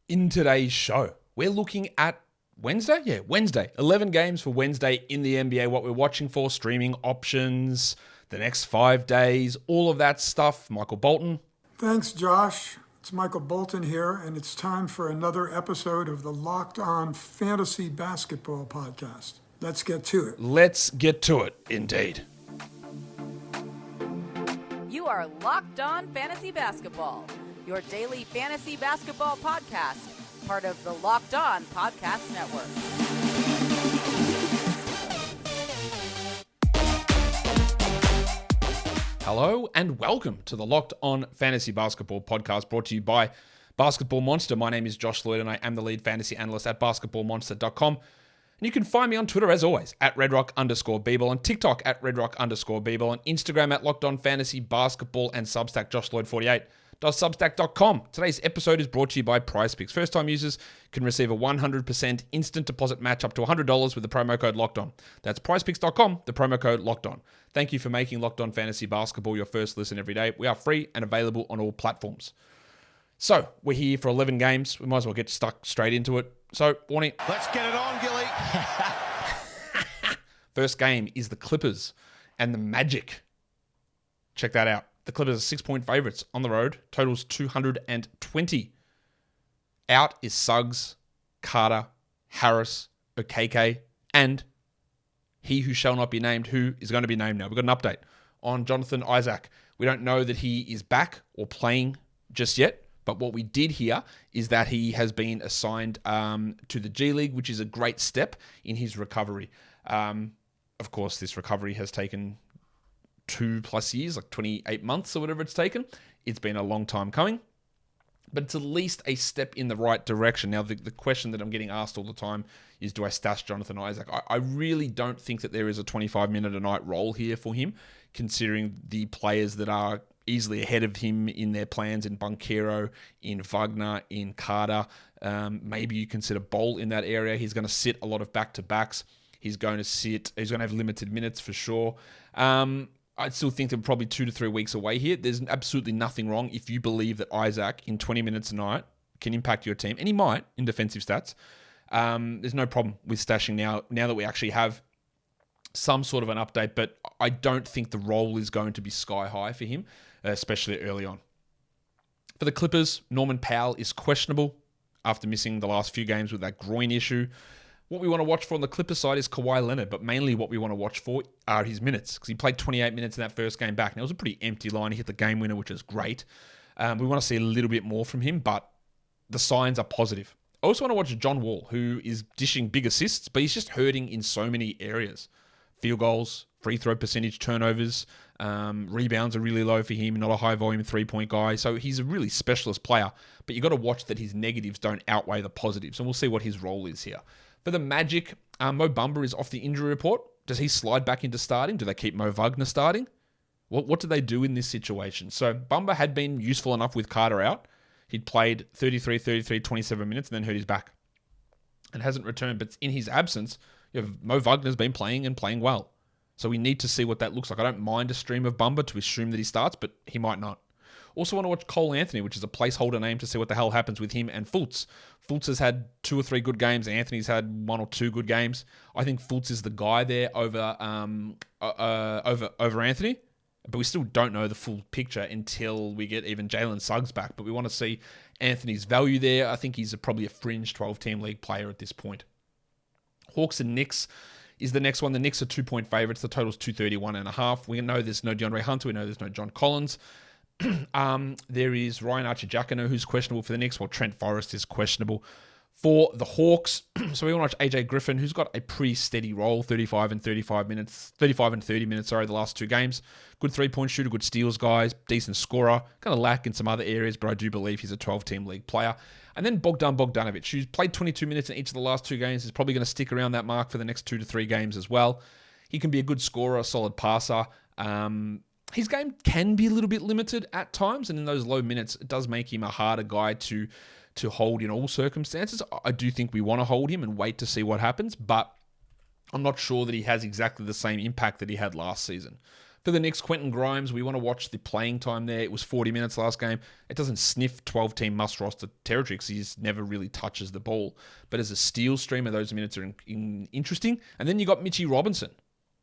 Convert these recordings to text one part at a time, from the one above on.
In today's show, we're looking at Wednesday? Yeah, Wednesday. 11 games for Wednesday in the NBA, what we're watching for, streaming options, the next 5 days, all of that stuff. Michael Bolton. Thanks, Josh. It's Michael Bolton here, and it's time for another episode of the Locked On Fantasy Basketball Podcast. Let's get to it. Let's get to it, indeed. You are Locked On Fantasy Basketball, your daily fantasy basketball podcast, part of the Locked On Podcast Network. Hello and welcome to the Locked On Fantasy Basketball Podcast, brought to you by Basketball Monster. My name is Josh Lloyd and I am the lead fantasy analyst at basketballmonster.com. And you can find me on Twitter, as always, at redrock_bball, on TikTok at redrock_bball, on Instagram at Locked On Fantasy Basketball, and Substack joshloyd48.substack.com. Today's episode is brought to you by PrizePicks. First-time users can receive a 100% instant deposit match up to $100 with the promo code LOCKEDON. That's PrizePicks.com, the promo code LOCKEDON. Thank you for making Locked On Fantasy Basketball your first listen every day. We are free and available on all platforms. So, we're here for 11 games. We might as well get stuck straight into it. So, warning. Let's get it on, Gilly. First game is the Clippers and the Magic. Check that out. The Clippers are 6-point favorites on the road. Totals 220. Out is Suggs, Carter, Harris, Okeke, and he who shall not be named, who is going to be named now. We've got an update on Jonathan Isaac. We don't know that he is back or playing just yet. But what we did hear is that he has been assigned to the G League, which is a great step in his recovery. Of course, this recovery has taken 2+ years, like 28 months or whatever it's taken. It's been a long time coming, but it's at least a step in the right direction. Now, the question that I'm getting asked all the time is, do I stash Jonathan Isaac? I really don't think that there is a 25-minute-a-night role here for him, considering the players that are easily ahead of him in their plans in Banchero, in Wagner, in Carter. Maybe you consider Bol in that area. He's going to sit a lot of back-to-backs. He's going to have limited minutes for sure. I still think they're probably 2 to 3 weeks away here. There's absolutely nothing wrong if you believe that Isaac in 20 minutes a night can impact your team, and he might in defensive stats. There's no problem with stashing now that we actually have some sort of an update, but I don't think the role is going to be sky high for him, especially early on. For the Clippers, Norman Powell is questionable after missing the last few games with that groin issue. What we want to watch for on the Clippers side is Kawhi Leonard, but mainly what we want to watch for are his minutes, because he played 28 minutes in that first game back. Now, it was a pretty empty line. He hit the game winner, which is great. We want to see a little bit more from him, but the signs are positive. I also want to watch John Wall, who is dishing big assists, but he's just hurting in so many areas. Field goals, free throw percentage, turnovers, rebounds are really low for him, not a high volume 3-point guy. So he's a really specialist player, but you've got to watch that his negatives don't outweigh the positives, and we'll see what his role is here. For the Magic, Mo Bamba is off the injury report. Does he slide back into starting? Do they keep Mo Wagner starting? What do they do in this situation? So Bamba had been useful enough with Carter out. He'd played 27 minutes and then hurt his back and hasn't returned. But in his absence, Mo Wagner's been playing and playing well. So we need to see what that looks like. I don't mind a stream of Bamba to assume that he starts, but he might not. Also want to watch Cole Anthony, which is a placeholder name to see what the hell happens with him and Fultz. Fultz has had 2 or 3 good games. Anthony's had 1 or 2 good games. I think Fultz is the guy there over Anthony, but we still don't know the full picture until we get even Jalen Suggs back. But we want to see Anthony's value there. I think he's probably a fringe 12-team league player at this point. Hawks and Knicks is the next one. The Knicks are 2-point favorites. The total's 231.5. We know there's no DeAndre Hunter. We know there's no John Collins. There is Ryan Archer-Jacquino, who's questionable for the Knicks, while Trent Forrest is questionable for the Hawks. So we want to watch AJ Griffin, who's got a pretty steady role, 35 and 30 minutes, the last 2 games. Good 3-point shooter, good steals guys, decent scorer. Kind of lack in some other areas, but I do believe he's a 12-team league player. And then Bogdan Bogdanovic, who's played 22 minutes in each of the last 2 games, is probably going to stick around that mark for the next 2 to 3 games as well. He can be a good scorer, a solid passer. His game can be a little bit limited at times, and in those low minutes, it does make him a harder guy to hold in all circumstances. I do think we want to hold him and wait to see what happens, but I'm not sure that he has exactly the same impact that he had last season. For the Knicks, Quentin Grimes, we want to watch the playing time there. It was 40 minutes last game. It doesn't sniff 12-team must-roster territory because he just never really touches the ball. But as a steal streamer, those minutes are interesting. And then you got Mitchie Robinson.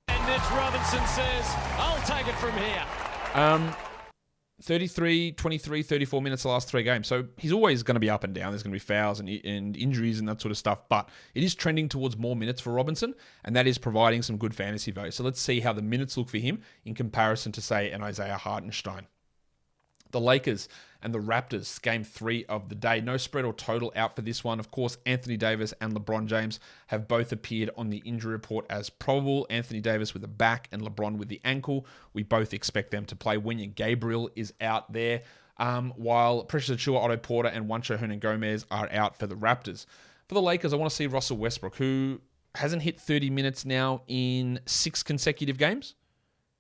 And Mitch Robinson says, I'll take it from here. 33, 23, 34 minutes the last 3 games. So he's always going to be up and down. There's going to be fouls and injuries and that sort of stuff. But it is trending towards more minutes for Robinson, and that is providing some good fantasy value. So let's see how the minutes look for him in comparison to, say, an Isaiah Hartenstein. The Lakers and the Raptors, game 3 of the day. No spread or total out for this one. Of course, Anthony Davis and LeBron James have both appeared on the injury report as probable. Anthony Davis with the back and LeBron with the ankle. We both expect them to play. Wenyen Gabriel is out there, while Precious Achiuwa, Otto Porter, and Juancho Hernan-Gomez are out for the Raptors. For the Lakers, I want to see Russell Westbrook, who hasn't hit 30 minutes now in 6 consecutive games.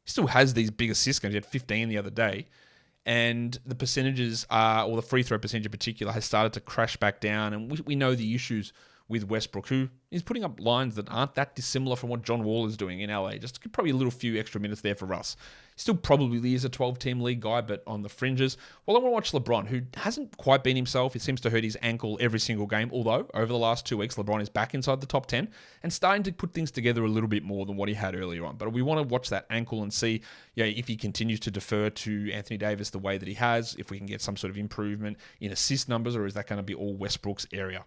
He still has these big assist games. He had 15 the other day. And the percentages, or the free throw percentage in particular, has started to crash back down. And we know the issues with Westbrook, who is putting up lines that aren't that dissimilar from what John Wall is doing in LA. Just probably a little few extra minutes there for Russ. Still probably is a 12-team league guy, but on the fringes. Well, I want to watch LeBron, who hasn't quite been himself. He seems to hurt his ankle every single game, although over the last 2 weeks, LeBron is back inside the top 10 and starting to put things together a little bit more than what he had earlier on. But we want to watch that ankle and see if he continues to defer to Anthony Davis the way that he has, if we can get some sort of improvement in assist numbers, or is that going to be all Westbrook's area?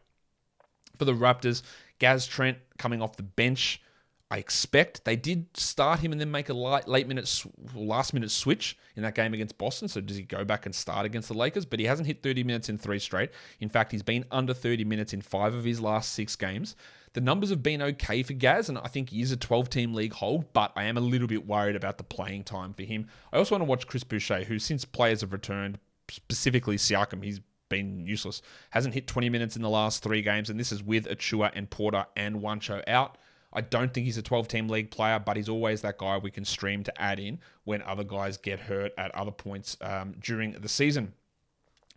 For the Raptors, Gaz Trent coming off the bench. I expect they did start him and then make a last-minute switch in that game against Boston. So does he go back and start against the Lakers? But he hasn't hit 30 minutes in 3 straight. In fact, he's been under 30 minutes in 5 of his last 6 games. The numbers have been okay for Gaz, and I think he is a 12-team league hold, but I am a little bit worried about the playing time for him. I also want to watch Chris Boucher, who since players have returned, specifically Siakam, he's been useless. Hasn't hit 20 minutes in the last 3 games, and this is with Achiuwa and Porter and Juancho out. I don't think he's a 12-team league player, but he's always that guy we can stream to add in when other guys get hurt at other points during the season.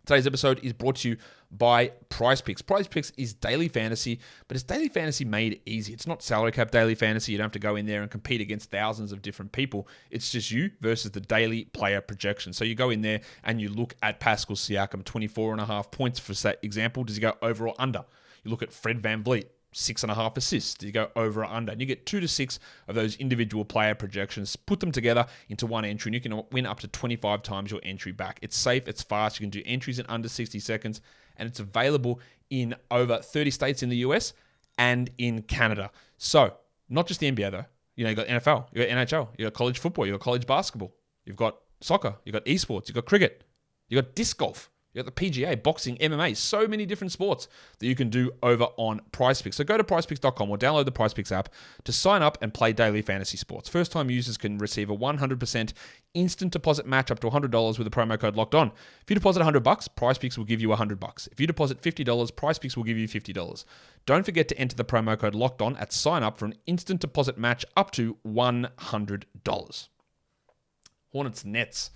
Today's episode is brought to you by PrizePicks. PrizePicks is daily fantasy, but it's daily fantasy made easy. It's not salary cap daily fantasy. You don't have to go in there and compete against thousands of different people. It's just you versus the daily player projection. So you go in there and you look at Pascal Siakam, 24.5 points for that example. Does he go over or under? You look at Fred VanVleet, 6.5 assists. You go over or under, and you get 2 to 6 of those individual player projections, put them together into one entry, and you can win up to 25 times your entry back. It's safe, it's fast. You can do entries in under 60 seconds, and it's available in over 30 states in the US and in Canada. So not just the NBA though. You got NFL, you got NHL, you got college football, you got college basketball, you've got soccer, you got esports, you got cricket, you got disc golf. You got the PGA, boxing, MMA, so many different sports that you can do over on PrizePicks. So go to PrizePicks.com or download the PrizePicks app to sign up and play daily fantasy sports. First-time users can receive a 100% instant deposit match up to $100 with the promo code LOCKEDON. If you deposit $100, PrizePicks will give you $100. If you deposit $50, PrizePicks will give you $50. Don't forget to enter the promo code LOCKEDON at sign up for an instant deposit match up to $100. Hornets Nets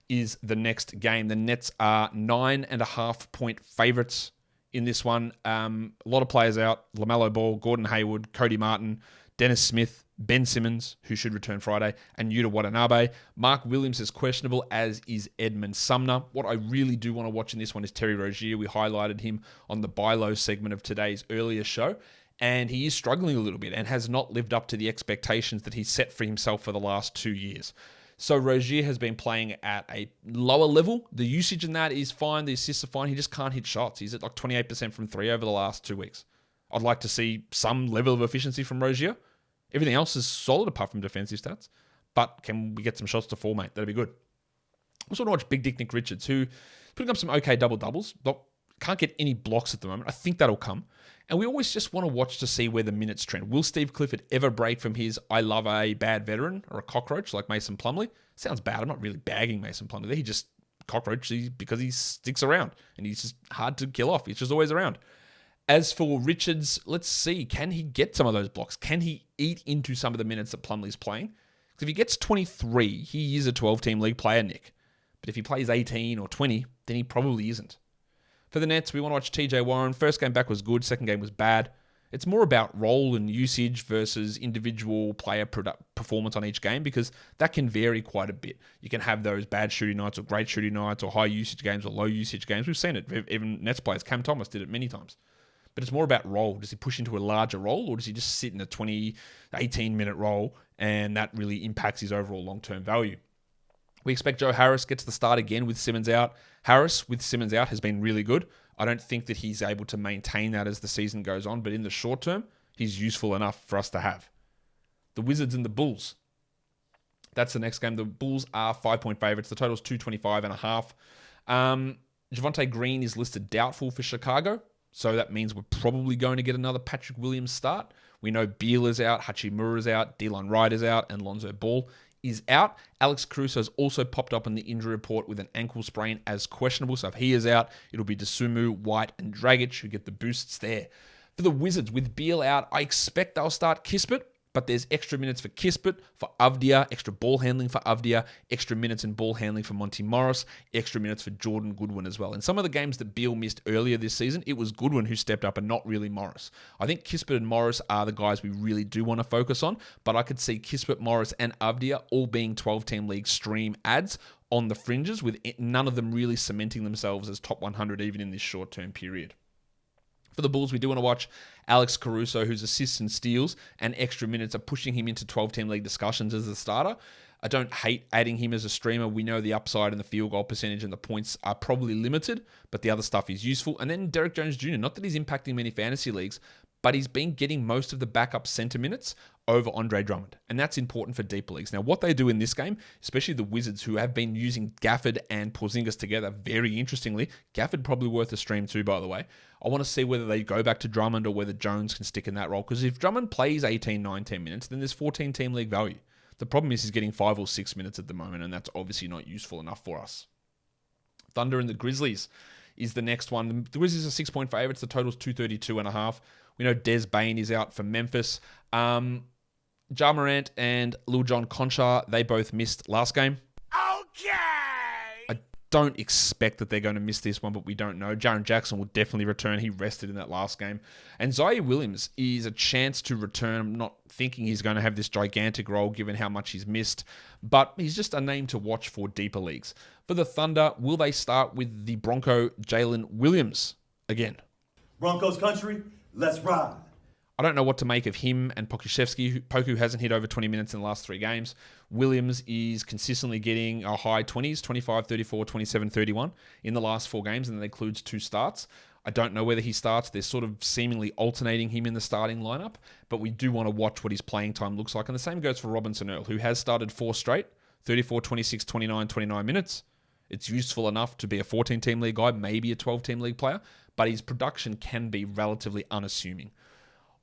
is the next game. The Nets are 9.5-point favorites in this one. A lot of players out. LaMelo Ball, Gordon Hayward, Cody Martin, Dennis Smith, Ben Simmons, who should return Friday, and Yuta Watanabe. Mark Williams is questionable, as is Edmund Sumner. What I really do want to watch in this one is Terry Rozier. We highlighted him on the buy low segment of today's earlier show, and he is struggling a little bit and has not lived up to the expectations that he set for himself for the last 2 years. So Rozier has been playing at a lower level. The usage in that is fine. The assists are fine. He just can't hit shots. He's at like 28% from 3 over the last 2 weeks. I'd like to see some level of efficiency from Rozier. Everything else is solid apart from defensive stats. But can we get some shots to fall, mate? That'd be good. I also want to watch Big Dick Nick Richards, who putting up some okay double-doubles. Can't get any blocks at the moment. I think that'll come. And we always just want to watch to see where the minutes trend. Will Steve Clifford ever break from his I love a bad veteran or a cockroach like Mason Plumlee? Sounds bad. I'm not really bagging Mason Plumlee. He just cockroach because he sticks around and he's just hard to kill off. He's just always around. As for Richards, let's see. Can he get some of those blocks? Can he eat into some of the minutes that Plumlee's playing? Because if he gets 23, he is a 12-team league player, Nick. But if he plays 18 or 20, then he probably isn't. For the Nets, we want to watch TJ Warren. First game back was good. Second game was bad. It's more about role and usage versus individual player performance on each game, because that can vary quite a bit. You can have those bad shooting nights or great shooting nights or high usage games or low usage games. We've seen it. Even Nets players, Cam Thomas did it many times. But it's more about role. Does he push into a larger role, or does he just sit in a 18-minute role, and that really impacts his overall long-term value? We expect Joe Harris gets the start again with Simmons out. Harris, with Simmons out, has been really good. I don't think that he's able to maintain that as the season goes on, but in the short term, he's useful enough for us to have. The Wizards and the Bulls. That's the next game. The Bulls are 5-point favorites. The total is 225.5. Javonte Green is listed doubtful for Chicago, so that means we're probably going to get another Patrick Williams start. We know Beal is out, Hachimura is out, Delon Wright is out, and Lonzo Ball is out. Alex Caruso has also popped up on the injury report with an ankle sprain as questionable. So if he is out, it'll be Dosunmu, White, and Dragic who get the boosts there. For the Wizards, with Beal out, I expect they'll start Kispert, but there's extra minutes for Kispert, for Avdia, extra ball handling for Avdia, extra minutes in ball handling for Monty Morris, extra minutes for Jordan Goodwin as well. In some of the games that Beal missed earlier this season, it was Goodwin who stepped up and not really Morris. I think Kispert and Morris are the guys we really do want to focus on, but I could see Kispert, Morris, and Avdia all being 12-team league stream ads on the fringes, with none of them really cementing themselves as top 100 even in this short-term period. For the Bulls, we do want to watch Alex Caruso, whose assists and steals and extra minutes are pushing him into 12-team league discussions as a starter. I don't hate adding him as a streamer. We know the upside and the field goal percentage and the points are probably limited, but the other stuff is useful. And then Derek Jones Jr., not that he's impacting many fantasy leagues, but he's been getting most of the backup center minutes over Andre Drummond. And that's important for deeper leagues. Now, what they do in this game, especially the Wizards, who have been using Gafford and Porzingis together, very interestingly, Gafford probably worth a stream too, by the way. I want to see whether they go back to Drummond or whether Jones can stick in that role. Because if Drummond plays 18, 19 minutes, then there's 14-team league value. The problem is he's getting 5 or 6 minutes at the moment, and that's obviously not useful enough for us. Thunder and the Grizzlies is the next one. The Grizzlies are 6-point favorites. The total's 232.5. We know Des Bane is out for Memphis. Ja Morant and Lil John Conchar, they both missed last game. Okay. I don't expect that they're going to miss this one, but we don't know. Jaren Jackson will definitely return. He rested in that last game. And Zaire Williams is a chance to return. I'm not thinking he's going to have this gigantic role given how much he's missed, but he's just a name to watch for deeper leagues. For the Thunder, will they start with the Bronco Jalen Williams again? Broncos country, let's ride. I don't know what to make of him and Pokusevski. Poku hasn't hit over 20 minutes in the last 3 games. Williams is consistently getting a high 20s, 25, 34, 27, 31 in the last 4 games, and that includes 2 starts. I don't know whether he starts. They're sort of seemingly alternating him in the starting lineup, but we do want to watch what his playing time looks like. And the same goes for Robinson Earl, who has started 4 straight, 34, 26, 29, 29 minutes. It's useful enough to be a 14-team league guy, maybe a 12-team league player, but his production can be relatively unassuming.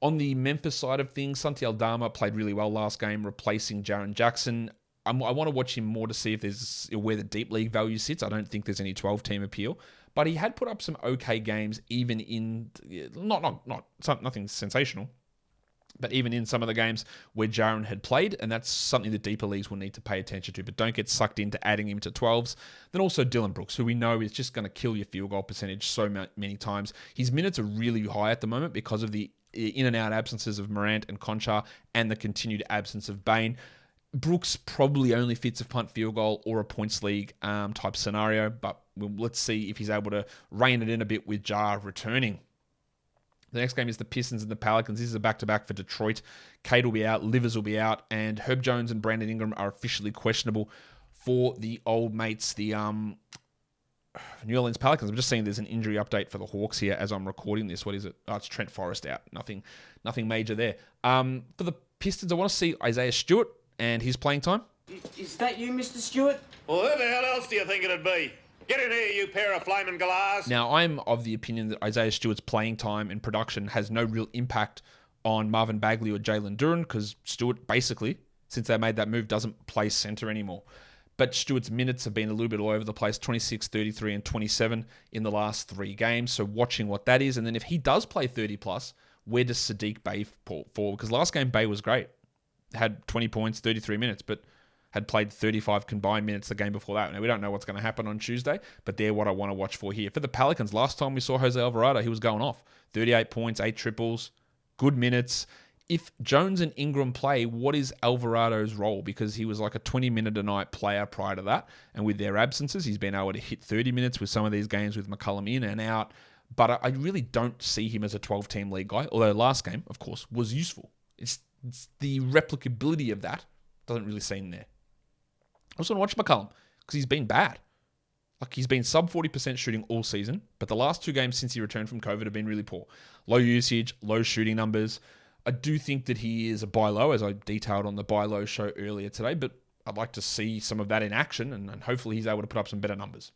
On the Memphis side of things, Santi Aldama played really well last game, replacing Jaren Jackson. I want to watch him more to see if there's where the deep league value sits. I don't think there's any 12-team appeal, but he had put up some okay games, even in nothing sensational, but even in some of the games where Jaren had played, and that's something the deeper leagues will need to pay attention to. But don't get sucked into adding him to 12s. Then also Dylan Brooks, who we know is just going to kill your field goal percentage so many times. His minutes are really high at the moment because of the in and out absences of Morant and Conchar and the continued absence of Bane. Brooks probably only fits a punt field goal or a points league type scenario, but let's see if he's able to rein it in a bit with Jar returning. The next game is the Pistons and the Pelicans. This is a back-to-back for Detroit. Cade will be out, Livers will be out, and Herb Jones and Brandon Ingram are officially questionable for the old mates, the New Orleans Pelicans. I'm just seeing there's an injury update for the Hawks here as I'm recording this. What is it? Oh, it's Trent Forrest out. Nothing major there. For the Pistons, I want to see Isaiah Stewart and his playing time. Is that you, Mr. Stewart? Well, who the hell else do you think it'd be? Get in here, you pair of flaming galahs. Now, I'm of the opinion that Isaiah Stewart's playing time and production has no real impact on Marvin Bagley or Jalen Duren, because Stewart basically, since they made that move, doesn't play center anymore. But Stewart's minutes have been a little bit all over the place, 26, 33, and 27 in the last 3 games. So watching what that is. And then if he does play 30+, where does Sadiq Bey fall? Because last game, Bey was great. Had 20 points, 33 minutes, but had played 35 combined minutes the game before that. Now, we don't know what's going to happen on Tuesday, but they're what I want to watch for here. For the Pelicans, last time we saw Jose Alvarado, he was going off. 38 points, 8 triples, good minutes. If Jones and Ingram play, what is Alvarado's role? Because he was like a 20-minute-a-night player prior to that. And with their absences, he's been able to hit 30 minutes with some of these games with McCollum in and out. But I really don't see him as a 12-team league guy. Although last game, of course, was useful. It's the replicability of that doesn't really seem there. I also want to watch McCollum because he's been bad. Like, he's been sub 40% shooting all season, but the last 2 games since he returned from COVID have been really poor. Low usage, low shooting numbers. I do think that he is a buy low, as I detailed on the buy low show earlier today, but I'd like to see some of that in action, and hopefully he's able to put up some better numbers.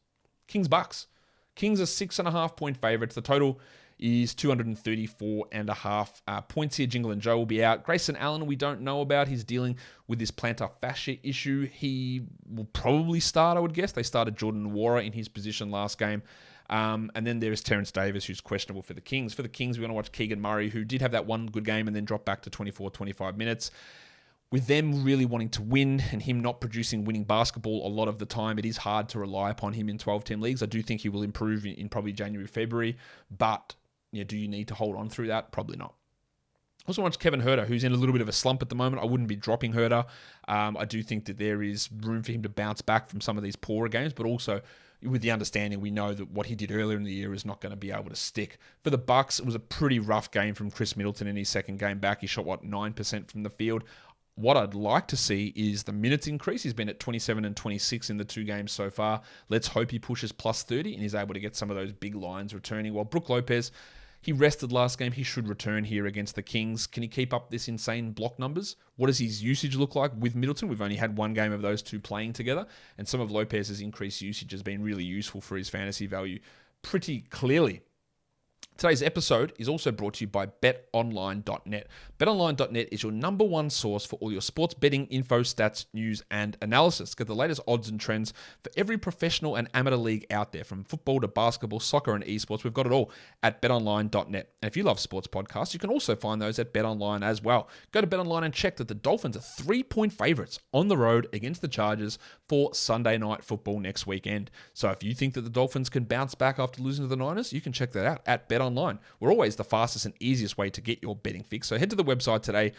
Kings-Bucks. Kings are 6.5-point favorites. The total is 234.5 points here. Jingle and Joe will be out. Grayson Allen, we don't know about. He's dealing with this plantar fascia issue. He will probably start, I would guess. They started Jordan Nwora in his position last game. And then there is Terrence Davis, who's questionable for the Kings. For the Kings, we want to watch Keegan Murray, who did have that one good game and then dropped back to 25 minutes. With them really wanting to win and him not producing winning basketball a lot of the time, it is hard to rely upon him in 12-team leagues. I do think he will improve in probably January, February, but do you need to hold on through that? Probably not. Also watch Kevin Huerter, who's in a little bit of a slump at the moment. I wouldn't be dropping Huerter. I do think that there is room for him to bounce back from some of these poorer games, but also with the understanding we know that what he did earlier in the year is not going to be able to stick. For the Bucks, it was a pretty rough game from Chris Middleton in his second game back. He shot, 9% from the field. What I'd like to see is the minutes increase. He's been at 27 and 26 in the 2 games so far. Let's hope he pushes plus 30 and is able to get some of those big lines returning. While Brook Lopez, he rested last game. He should return here against the Kings. Can he keep up this insane block numbers? What does his usage look like with Middleton? We've only had one game of those 2 playing together, and some of Lopez's increased usage has been really useful for his fantasy value pretty clearly. Today's episode is also brought to you by BetOnline.net. BetOnline.net is your number one source for all your sports betting info, stats, news, and analysis. Get the latest odds and trends for every professional and amateur league out there, from football to basketball, soccer, and esports. We've got it all at BetOnline.net. And if you love sports podcasts, you can also find those at BetOnline as well. Go to BetOnline and check that the Dolphins are 3-point favorites on the road against the Chargers for Sunday Night Football next weekend. So if you think that the Dolphins can bounce back after losing to the Niners, you can check that out at BetOnline. We're always the fastest and easiest way to get your betting fix. So head to the website today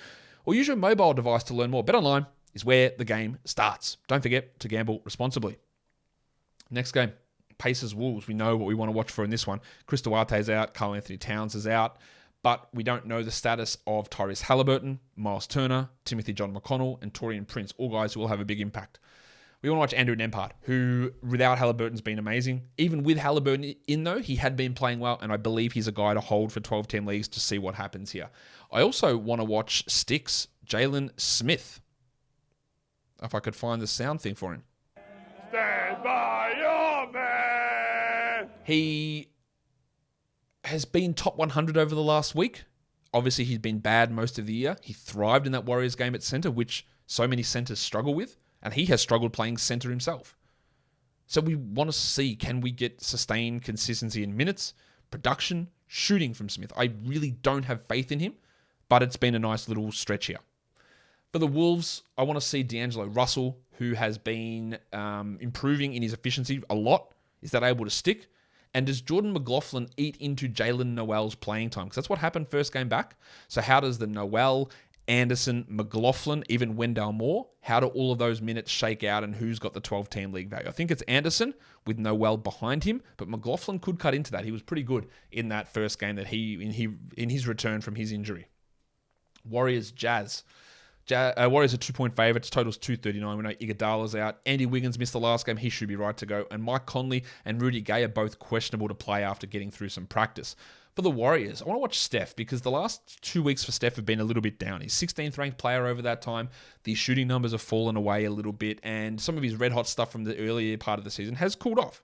or use your mobile device to learn more. BetOnline is where the game starts. Don't forget to gamble responsibly. Next game, Pacers-Wolves. We know what we want to watch for in this one. Chris Duarte is out. Karl Anthony Towns is out. But we don't know the status of Tyrese Halliburton, Miles Turner, Timothy John McConnell, and Taurean Prince, all guys who will have a big impact. We want to watch Andrew Nembhard, who without Halliburton's been amazing. Even with Halliburton in, though, he had been playing well, and I believe he's a guy to hold for 12-team leagues to see what happens here. I also want to watch Sticks, Jalen Smith. If I could find the sound thing for him. Stand by your man! He has been top 100 over the last week. Obviously, he's been bad most of the year. He thrived in that Warriors game at center, which so many centers struggle with. And he has struggled playing center himself. So we want to see, can we get sustained consistency in minutes, production, shooting from Smith? I really don't have faith in him, but it's been a nice little stretch here. For the Wolves, I want to see D'Angelo Russell, who has been improving in his efficiency a lot. Is that able to stick? And does Jordan McLaughlin eat into Jalen Noel's playing time? Because that's what happened first game back. So how does the Noel, Anderson, McLaughlin, even Wendell Moore, how do all of those minutes shake out and who's got the 12-team league value? I think it's Anderson with Noel behind him, but McLaughlin could cut into that. He was pretty good in that first game that in his return from his injury. Warriors, Jazz. Warriors are 2-point favorites. Totals 239. We know Iguodala's out. Andy Wiggins missed the last game. He should be right to go. And Mike Conley and Rudy Gay are both questionable to play after getting through some practice. For the Warriors, I want to watch Steph because the last 2 weeks for Steph have been a little bit down. He's 16th ranked player over that time. The shooting numbers have fallen away a little bit, and some of his red hot stuff from the earlier part of the season has cooled off.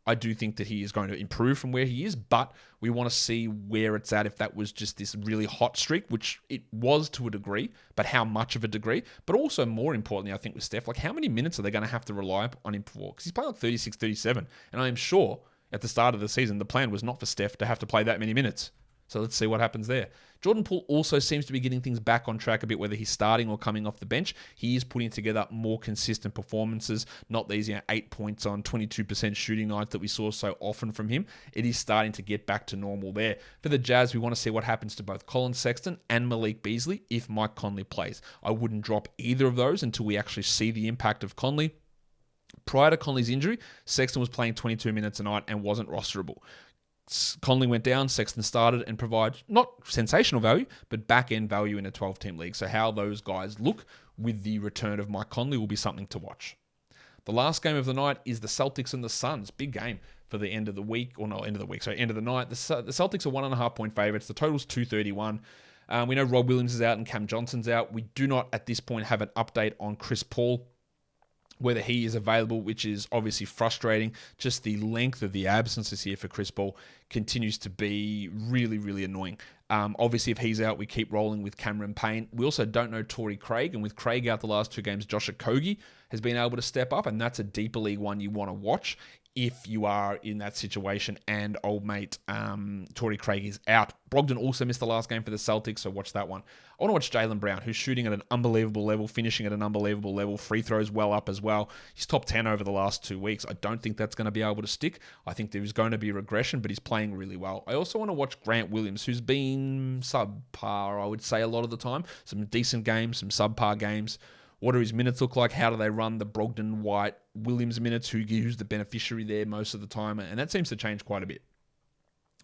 I do think that he is going to improve from where he is, but we want to see where it's at if that was just this really hot streak, which it was to a degree, but how much of a degree? But also more importantly, I think with Steph, like how many minutes are they going to have to rely on him for? Because he's playing like 36, 37, and I am sure at the start of the season, the plan was not for Steph to have to play that many minutes. So let's see what happens there. Jordan Poole also seems to be getting things back on track a bit, whether he's starting or coming off the bench. He is putting together more consistent performances, not these 8 points on 22% shooting nights that we saw so often from him. It is starting to get back to normal there. For the Jazz, we want to see what happens to both Colin Sexton and Malik Beasley if Mike Conley plays. I wouldn't drop either of those until we actually see the impact of Conley. Prior to Conley's injury, Sexton was playing 22 minutes a night and wasn't rosterable. Conley went down, Sexton started and provided not sensational value, but back-end value in a 12-team league. So how those guys look with the return of Mike Conley will be something to watch. The last game of the night is the Celtics and the Suns. Big game for the end of the week, or not end of the week, sorry, end of the night. The Celtics are 1.5 point favorites. The total's 231. We know Rob Williams is out and Cam Johnson's out. We do not at this point have an update on Chris Paul, whether he is available, which is obviously frustrating. Just the length of the absences here for Chris Paul continues to be really, really annoying. Obviously, if he's out, we keep rolling with Cameron Payne. We also don't know Torrey Craig, and with Craig out the last 2 games, Josh Okogie has been able to step up, and that's a deeper league one you want to watch if you are in that situation and old mate Torrey Craig is out. Brogdon also missed the last game for the Celtics, so watch that one. I want to watch Jaylen Brown, who's shooting at an unbelievable level, finishing at an unbelievable level, free throws well up as well. He's top 10 over the last 2 weeks. I don't think that's going to be able to stick. I think there's going to be regression, but he's playing really well. I also want to watch Grant Williams, who's been subpar, I would say, a lot of the time. Some decent games, some subpar games. What do his minutes look like? How do they run the Brogdon, White, Williams minutes? Who's the beneficiary there most of the time? And that seems to change quite a bit.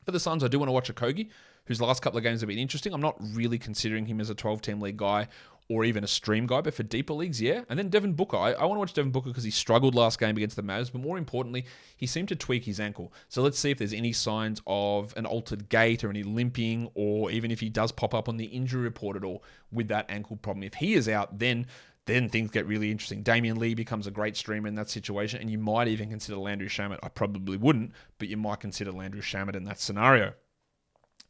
For the Suns, I do want to watch Okogie, whose last couple of games have been interesting. I'm not really considering him as a 12-team league guy or even a stream guy, but for deeper leagues, yeah. And then Devin Booker. I want to watch Devin Booker because he struggled last game against the Mavs, but more importantly, he seemed to tweak his ankle. So let's see if there's any signs of an altered gait or any limping, or even if he does pop up on the injury report at all with that ankle problem. If he is out, then things get really interesting. Damian Lee becomes a great streamer in that situation, and you might even consider Landry Shamet. I probably wouldn't, but you might consider Landry Shamet in that scenario.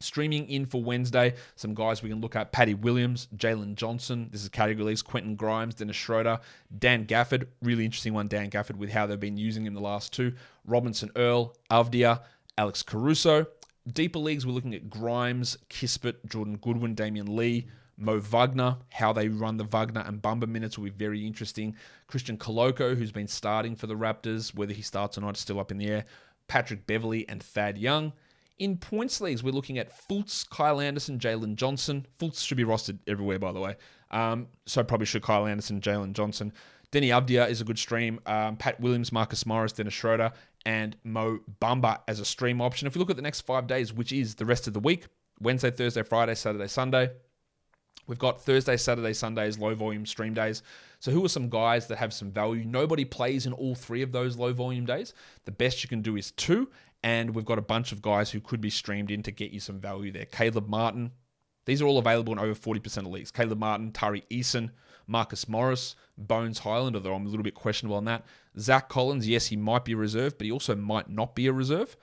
Streaming in for Wednesday, some guys we can look at: Patty Williams, Jalen Johnson. This is category leagues: Quentin Grimes, Dennis Schroeder, Dan Gafford. Really interesting one, Dan Gafford, with how they've been using him the last 2. Robinson Earl, Avdia, Alex Caruso. Deeper leagues, we're looking at Grimes, Kispert, Jordan Goodwin, Damian Lee, Mo Wagner. How they run the Wagner and Bumba minutes will be very interesting. Christian Koloko, who's been starting for the Raptors, whether he starts or not is still up in the air. Patrick Beverley and Thad Young. In points leagues, we're looking at Fultz, Kyle Anderson, Jalen Johnson. Fultz should be rostered everywhere, by the way. So probably should Kyle Anderson, Jalen Johnson. Denny Avdia is a good stream. Pat Williams, Marcus Morris, Dennis Schroeder, and Mo Bamba as a stream option. If we look at the next 5 days, which is the rest of the week, Wednesday, Thursday, Friday, Saturday, Sunday, we've got Thursday, Saturday, Sundays, low volume stream days. So who are some guys that have some value? Nobody plays in all 3 of those low volume days. The best you can do is 2. And we've got a bunch of guys who could be streamed in to get you some value there. Caleb Martin. These are all available in over 40% of leagues. Caleb Martin, Tari Eason, Marcus Morris, Bones Highland, although I'm a little bit questionable on that. Zach Collins, yes, he might be a reserve, but he also might not be a reserve.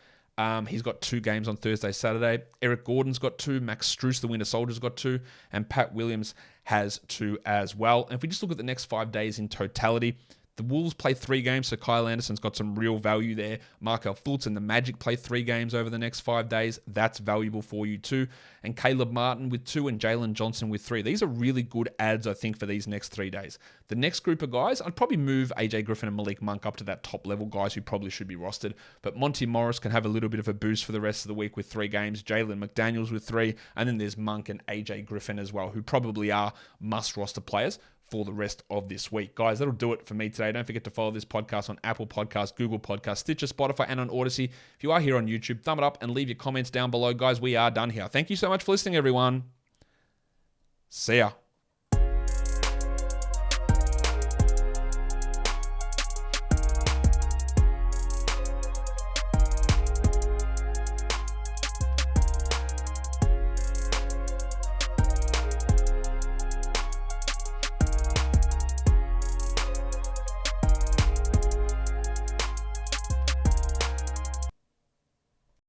He's got 2 games on Thursday, Saturday. Eric Gordon's got 2. Max Strus, the Winter Soldier's got 2. And Pat Williams has 2 as well. And if we just look at the next 5 days in totality, the Wolves play 3 games, so Kyle Anderson's got some real value there. Markel Fultz and the Magic play 3 games over the next 5 days. That's valuable for you too. And Caleb Martin with 2 and Jalen Johnson with 3. These are really good ads, I think, for these next 3 days. The next group of guys, I'd probably move AJ Griffin and Malik Monk up to that top level guys who probably should be rostered. But Monty Morris can have a little bit of a boost for the rest of the week with 3 games. Jalen McDaniels with 3. And then there's Monk and AJ Griffin as well, who probably are must roster players for the rest of this week. Guys, that'll do it for me today. Don't forget to follow this podcast on Apple Podcasts, Google Podcasts, Stitcher, Spotify, and on Odyssey. If you are here on YouTube, thumb it up and leave your comments down below. Guys, we are done here. Thank you so much for listening, everyone. See ya.